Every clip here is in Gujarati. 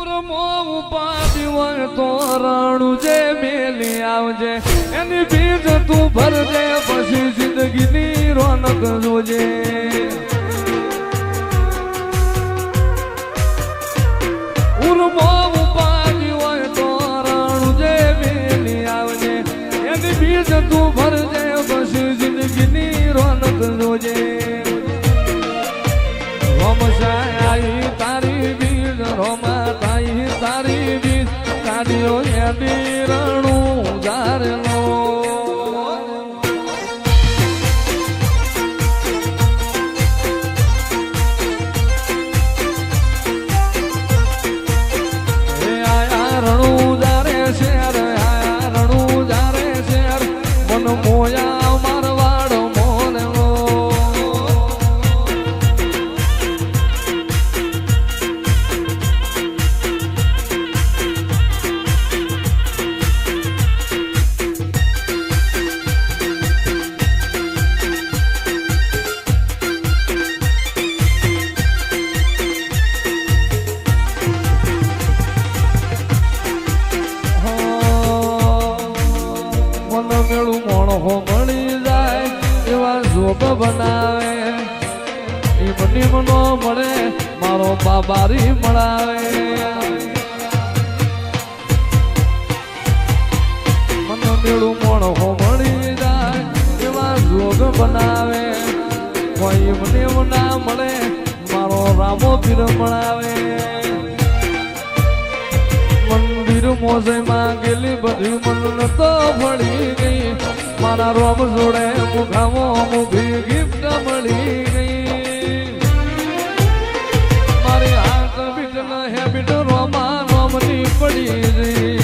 ઉપાડી હોય તો રાણું જે મેલી આવજે એની બીજ તું ભરજે પછી જિંદગીની રોનક જોજે ઉર્મો ઉપાડી હોય તો રાણું જે મેલી આવજે એની બીજ તું ભરજે પછી જિંદગીની રોનક જોજે રોમશાઈ તારી બીજ રોમા તાઈ તારી બીજ કાઢ્યો એની રણું જારેલો આયા રણું જારે શેર આયા રણું જારે શેર મન મોયા મારવાડ મોનેલો મેળું મોણો મળી જાય એવા જોબ બનાવે એ મની મનો મળે મારો બાબારી મળાવે મને મેળું મોણો મળી જાય એવા જોગ બનાવે કોઈ મને ના મળે મારો રામો પીર મળાવે મંદિર મોજે માં ગેલી બધી મન તો ભળી ગઈ મારા રોમ જોડે મુખામો મુખી ગિફ્ટ મળી ગઈ મારી હાથ બીટ ન હેબિટ રોમા રોમની પડી ગઈ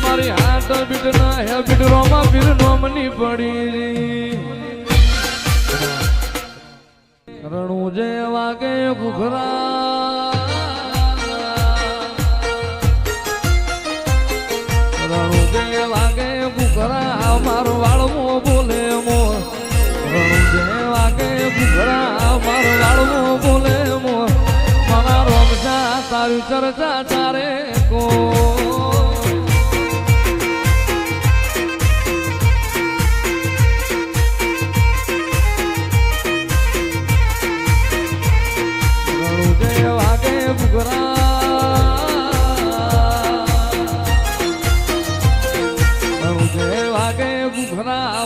મારી હાથ બીટ ન હેબિટ રોમા પીર રોમની પડી ગઈ રણું જે વાગે ઘુઘરા રણું જે વાગે ઘુઘરા મારો વાળમો બોલે મોર રણું જે વાગે ઘુઘરા મારો વાળમો બોલે મોર મારા રોમજા તારી ચર્ચા ચારે કો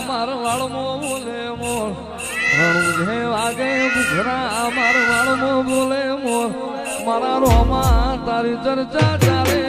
માર વાળમો બોલે મોર રણું જે વાગે ઘુઘરા માર વાળમો બોલે મોર મારા રોમા તારી ચર્ચા ચાલે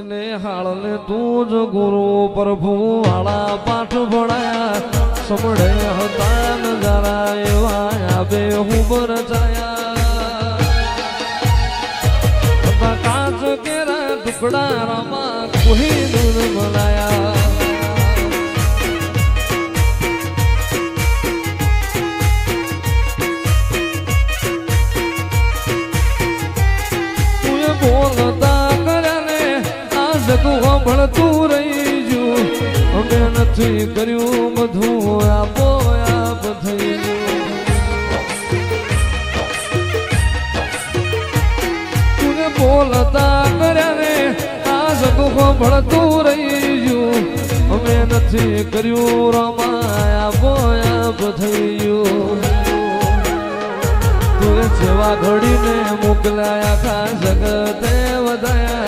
ને હાળને તું જ ગુરુ પ્રભુ વાળા પાઠ ભણાયા સમડે હતા નજારા એવા આબે હું રચાયા કાચ કેરા ટુકડા રામા કોઈ દૂર બનાયા બોલતા જગું ભળતું રહી ગયું અમે નથી કર્યું બધું આપો આપ થઈ તું બોલતા કર્યા ને આ જગું ભળતું રહી ગયું અમે નથી કર્યું રમાય આપો આપ થઈ ગયું તું જેવા ઘડીને મોકલાયા ખા જગતે વધાયા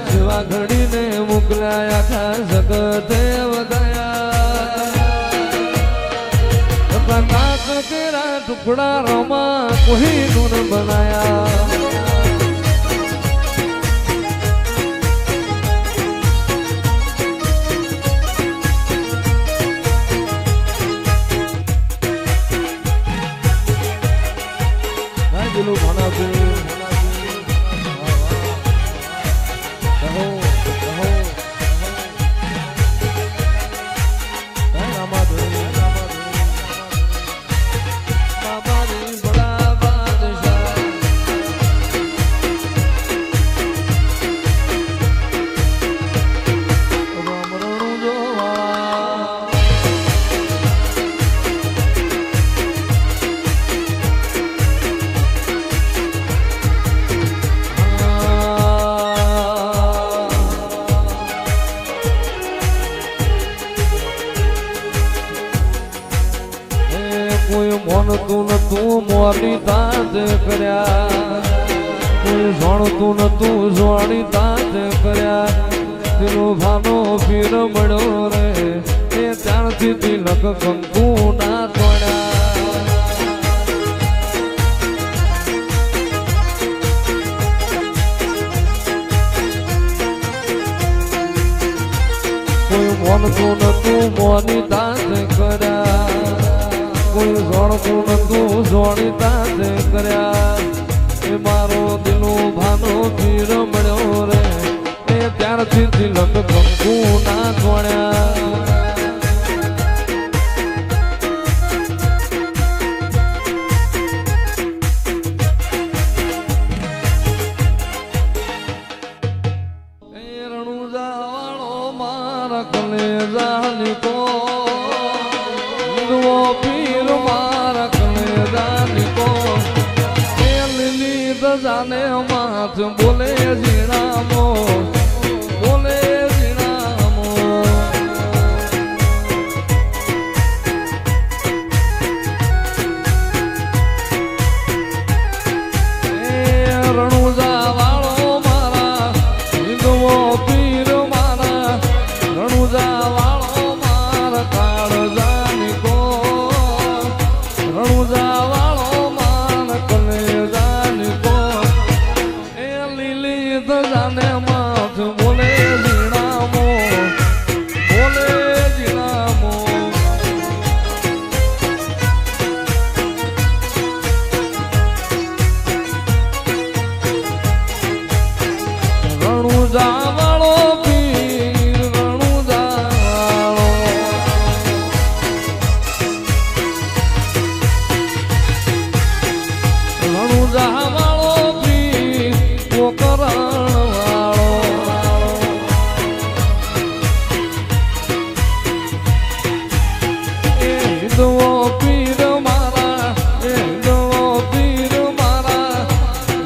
જેવા ઘડીને મોકલાયા ખા જગતે વધાયા કાચ કેરા ટુકડા રોમા કોઈ નૂન બનાયા જાણતું નતું મોરી તાજ કર્યા, કોઈ જાણતું નતું જોડી તાજ કર્યા. તેનો ભાનો પીર મળ્યો રે એ ત્યારથી તિલક કંકુ ના તોડ્યા. કોઈ મોનતું નતું મોની તાજ કર્યા, કોઈ જોડતું નતું જોડી તાજ કર્યા. એ મારો દિલનો ભાનો પીર મળ્યો રે એ ત્યારથી તિલક કંકુ ના તોડ્યા. જાને માથ બોલે ઝીણામો, બોલે ઝીણામો. રણુજા વાળો મારા હિંદવો પીર મારા, રણુજા વાળો મારા કાળજાની કો, રણુજા વાળો મારા કલેજાની કો. જાને માથ બોલે ઝીણામો, બોલે ઝીણામો. રણુજા વાળો પીર, રણુજા વાળો, રણુજા વાળો પીર પોકરણ પીર મારા, હિંદવો પીર મારા,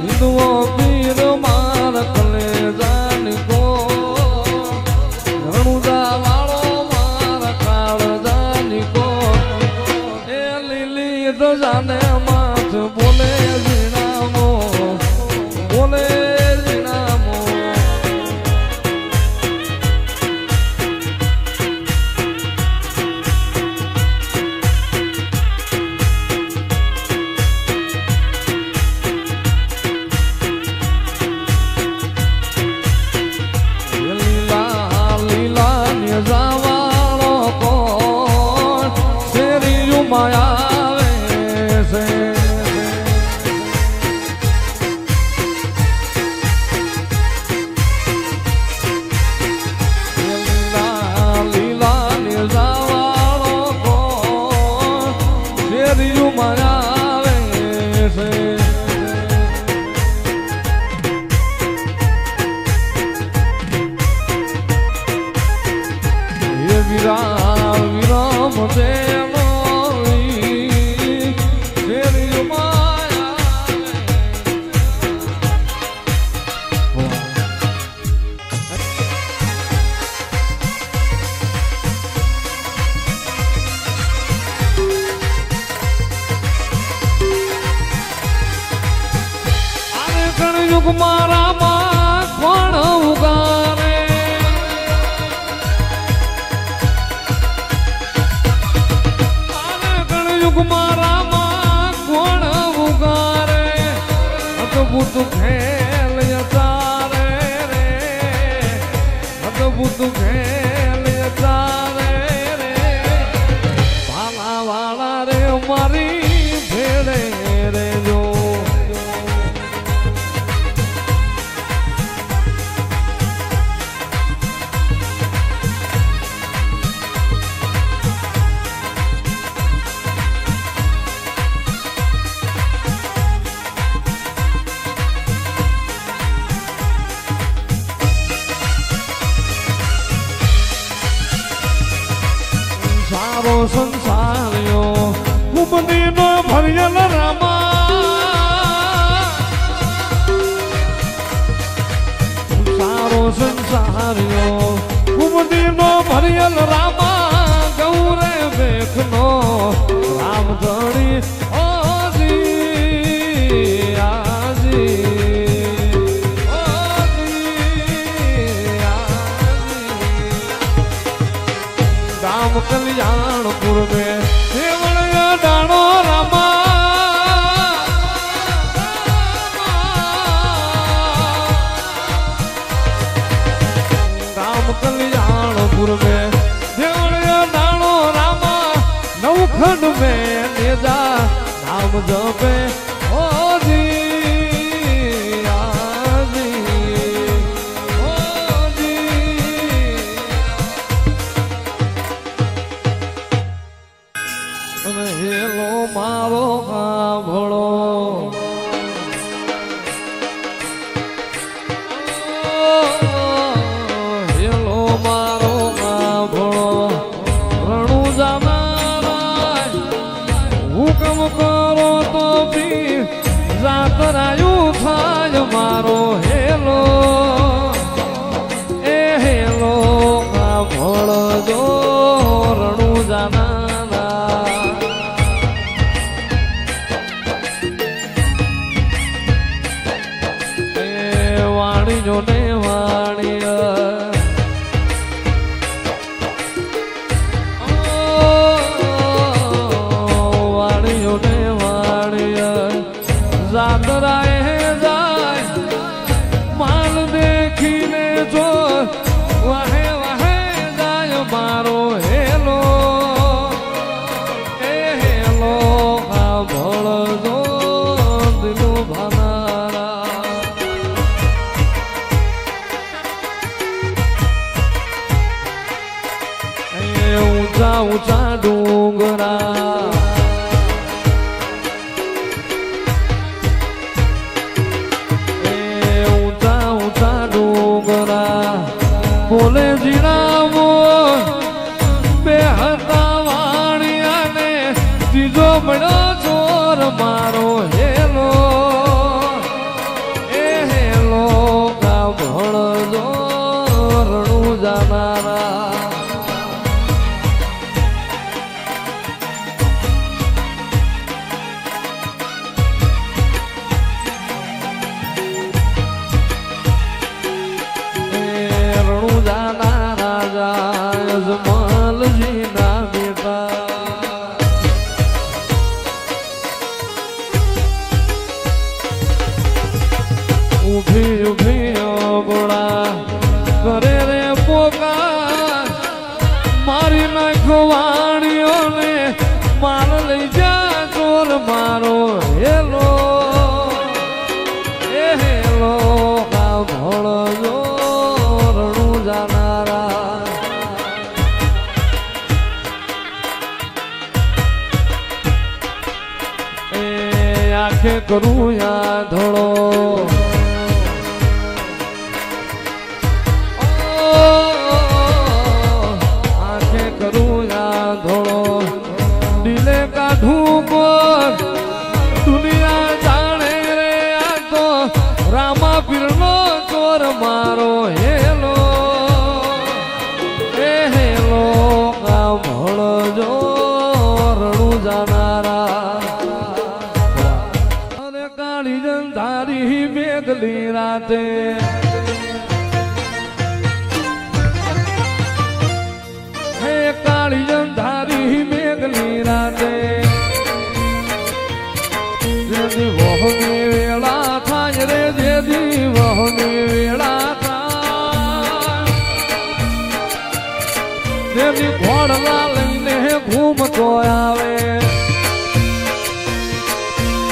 હિંદવો પીર મારા કલેજાની કો, રણુજા વાળો મારા કાળજાની કો. એ લીલી તો જાને માથ બોલે ઝીણામો, બોલે ઝીણામો. યુગ મારા માં કોણ ઉગારે, યુગ મારા માં કોણ ઉગારે. અદભુત ખેલ યચારે રે, અદભુત ખેલ યચારે રે. ભાલા વાળા રે મારી ભેળે રે જો. સારો સંસાર્યો કુમદીનો ભર્યલ રામા સારો સંસાર્યો કુમદીનો ભર્યલ રામા ગૌરે બેખનો રામ ધણી कल्याणपुर में देवड़िया डाणो रामा राम कल्याणपुर में देवड़िया डाणो रामा नवखंड में नेजा नाम जपे ओ जी હેલો મારો ગાભળો હેલો મારો ગાભળો રણું જાનારા હુકમ કરો તો બી જાતરાયું થાય મારો હેલો એ હેલો ગાભળો જો રણું જાના વાણીઓ ને વાણીય વાણીઓ ને વાણીય જાતરાએ જાય માલ દેખીને જો વાહે વાહે જાય મારો હેલો એ હેલો આ ભળજો દિલું ભાના ઊંચા ઊંચા ડુંગરા ઊંચા ઊંચા ડુંગરા બોલે જીણાવો બે હતા વાણિયા ને ત્રીજો મળ્યો ચોર મારો હેલો એ હેલો કા ભણજો રણું જાનારા ઉભી ઉભી ગોળા કરે રે પોકાર મારી નાખો વાણીઓને માર લઈ જા ચોર મારો હેલો એ હેલો કા ભળજો રણું જાનારા એ આંખે કરું યા ધોળો દુનિયા જાણે રે આ તો રામા પીરનો ચોર મારો હેલો એ હેલો કા ભળજો રણું જાનારા અરે કાળી જંધારી મેઘલી રાતે હે કાળી જંધારી મેઘલી રાતે વહની વેળા થાય રે જેદી વહની વેળા થાય જેદી ઘોડલા લઈને ઘૂમતો આવે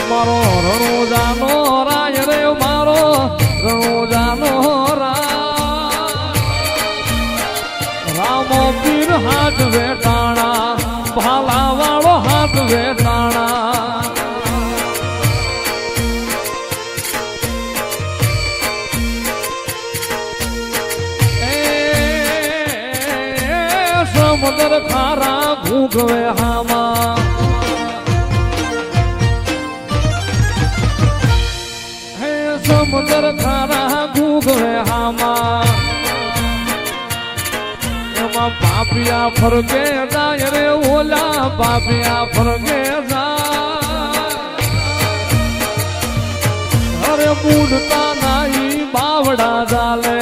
મારો રણુજાનો રાય રે મારો રણુજાનો રામો પીર હાથ વેટાણા ભાલા વાળો હાથ વેટાણા સમુદ્ર ખારા ભૂગવે હામાં હે સમુદ્ર ખારા ભૂગવે હામાં એમાં પાપિયા ફરકે જાય રે ઓલા પાપિયા ફરકે જાય અરે બુડતા નાઈ બાવડા ચાલે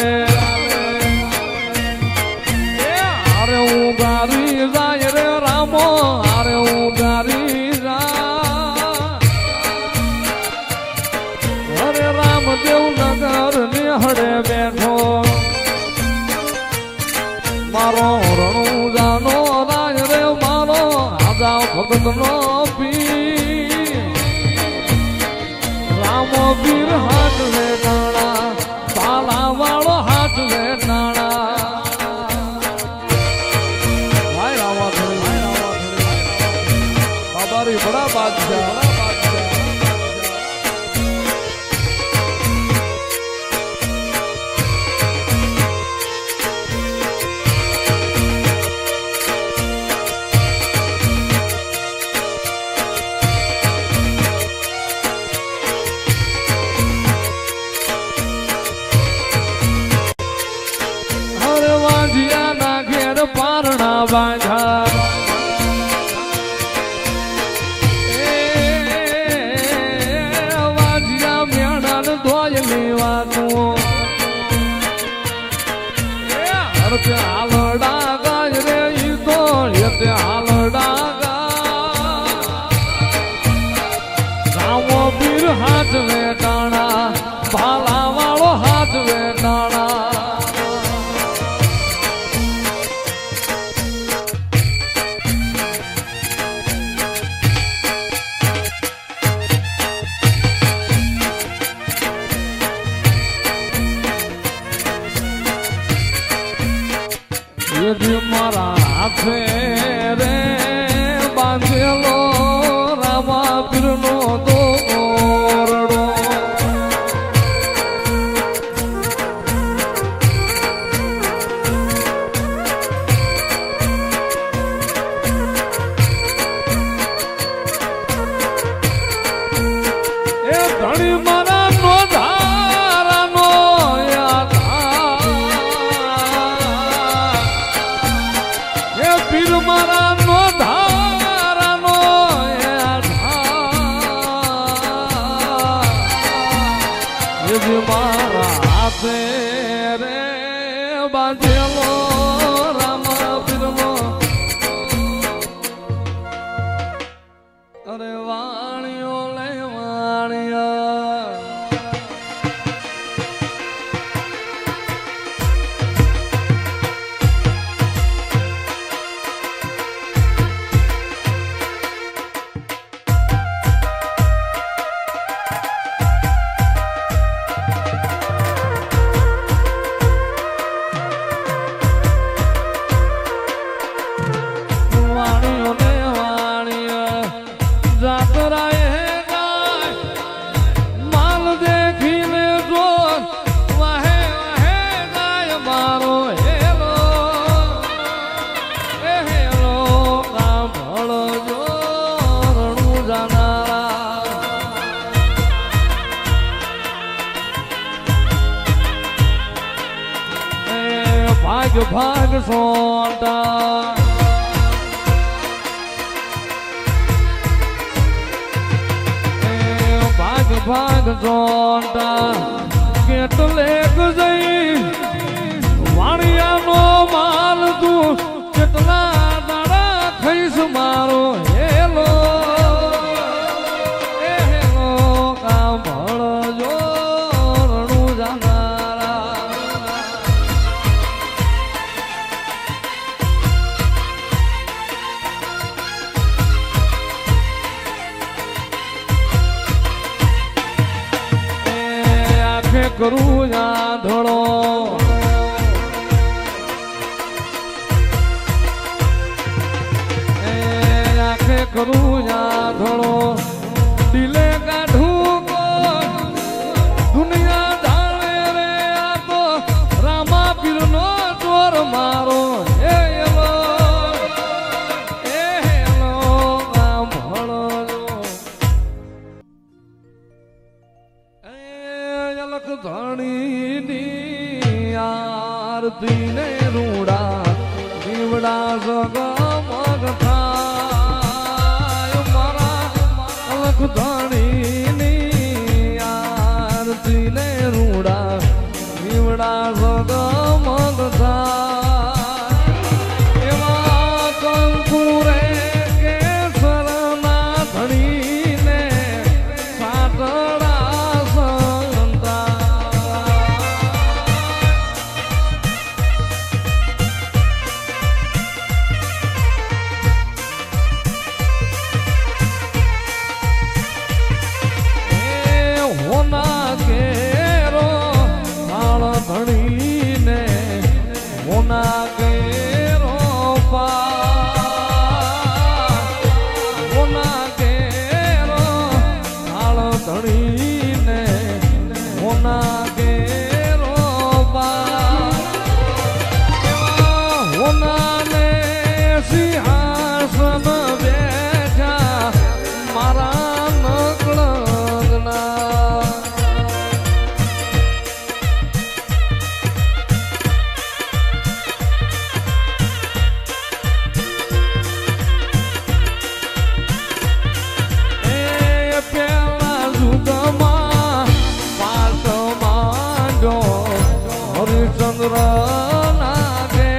અરે ઉગારી જાય રે રામો અરે ઉગારી જાય અરે રામદેવ નગર નિહળે બેઠો મારો રણુ જાનો રાજ રે મારો આજા ભગત નો પી રામો પીર હાથ રે નાણા પાલા વાળો હાથ રે નાણા ભાઈ રામા બાબારી બડા બાદશાહ પારણા બાંધા વાજિયા મેળાન ધોય લેવાનું અર્થ હાલડા ગાય રે ઈ તો એટલે હાલડા ગા રામો પીર હાથ વેટાણા ભાલા વાળો હાથ વેટાણા મારા હાથે રે બાંધેલો રામા પીરનો દોરડો એ ધણી મારા નો ધારાનો પીર મારા નો ધારાનો મારા હાથે રે બાંધેલો રામા પીરનો અરે વાણિયો લે વાણિયા ભાગ ભાગ સોટા ભાગ ભાગ સોટા કેટલે જઈ વાણિયાનો માલ તું કેટલા દાડા ખઈશ મારો હેલો હેલો કામ ભળજો રણું જાનારા કરું યા ધોળો આખે કરું યા ધોળો દિલે કાઢું દુનિયા જાણે રે આ તો રામા પીર નો ચોર મારો એલો રૂડા દીવડા જગમગ થાય મારા અલખ ધણીની આરતી ને રૂડા દીવડા જગમગ થાય એવા કંકુરે કેસરના ધણીને સાતડા સંતા હોના કેરો થાળ ધણીને હોના કેરો હોના કેરો થાળ ધણીને હોના કેરો હોનાને સિંહાસન બેઠા મારા નકળના હરિચંદ્ર નાગે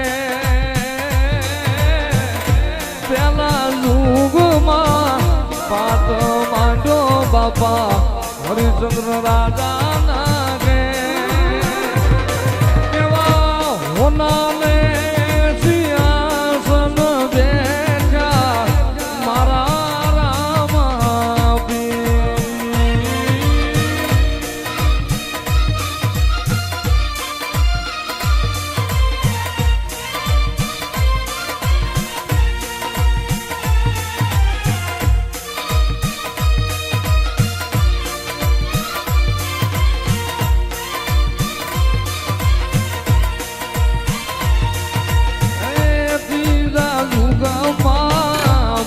પેલા યુગમાં પાત માંડો બાપા હરિચંદ્ર રાજા નાગે એવા હોનાને સિંહાસન બેઠા મારા રામા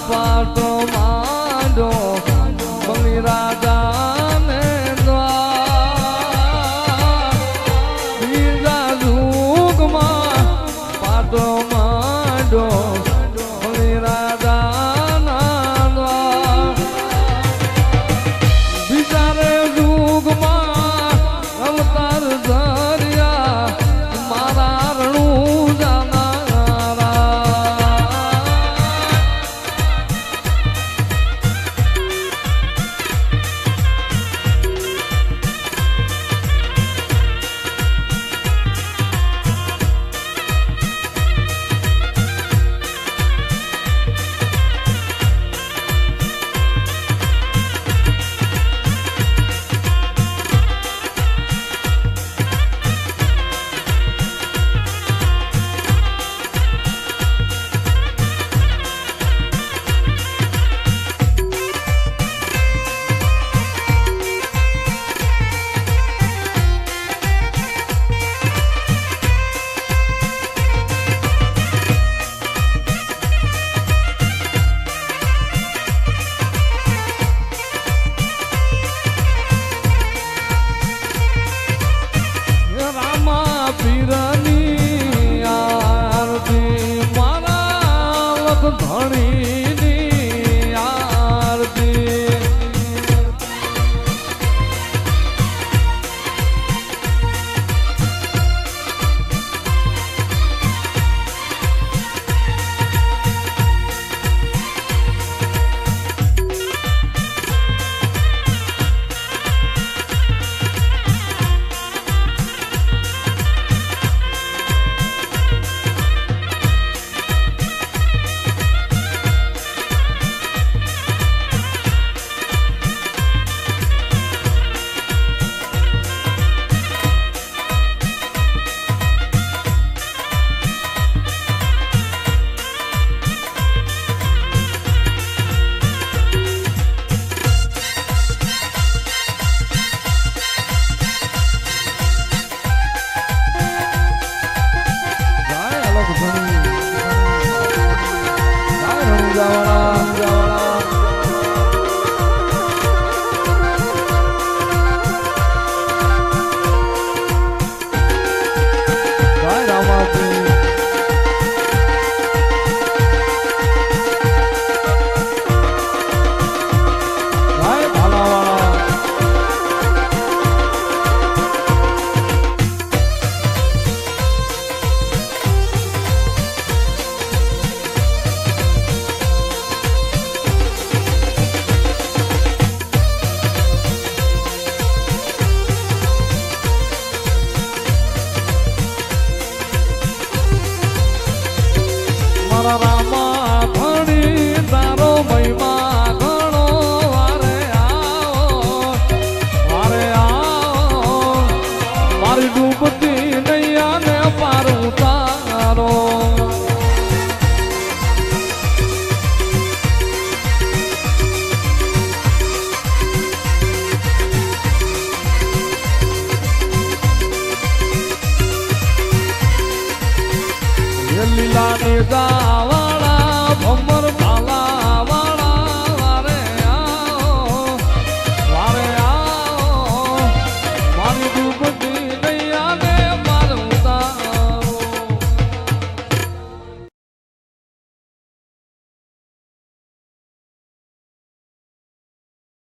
પાટો માંડો બલી રાજાને દ્વાર બીજા યુગમાં પાટો માંડો બલી રાજાના દ્વાર બીજારે યુગમાં અવતાર ધર્યા મારા રણું પીરની આરતી મારા લખ ધણીની આરતી રામાપી લીલા ને ગાવા